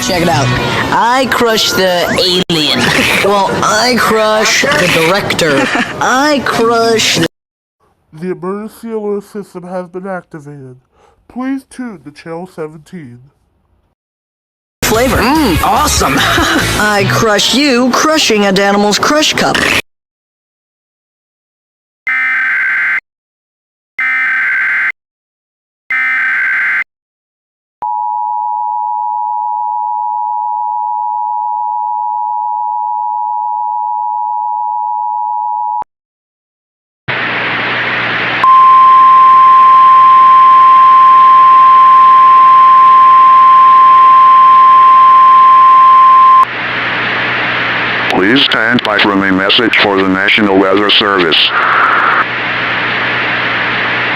Check it out. I crush the alien. Well, I crush the director. I crush The emergency alert system has been activated. Please tune to Channel 17. flavor. Awesome. I crush you crushing a Danimal's Crush Cup. Please stand by from a message for the National Weather Service.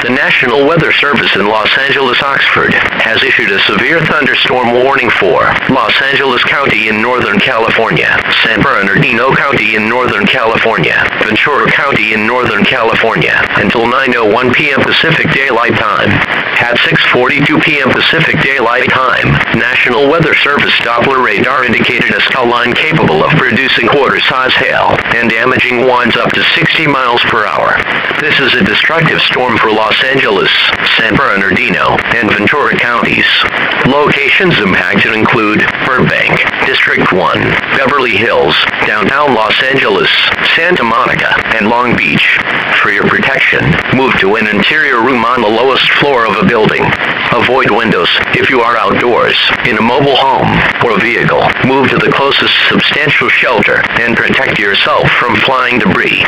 The National Weather Service in Los Angeles, Oxford, has issued a severe thunderstorm warning for Los Angeles County in Northern California, San Bernardino County in Northern California, Ventura County in Northern California, until 9:01 p.m. Pacific Daylight Time. At 6:42 p.m. Pacific Daylight Time, National Weather Service Doppler radar indicated a skull line capable of producing quarter-size hail and damaging winds up to 60 miles per hour. This is a destructive storm for Los Angeles, San Bernardino, and Ventura counties. Locations impacted include Burbank, District 1, Beverly Hills, downtown Los Angeles, Santa Monica, and Long Beach. For your protection, move to an interior room on the lowest floor of a building. Avoid windows if you are outdoors, in a mobile home, or vehicle. Move to the closest substantial shelter and protect yourself from flying debris.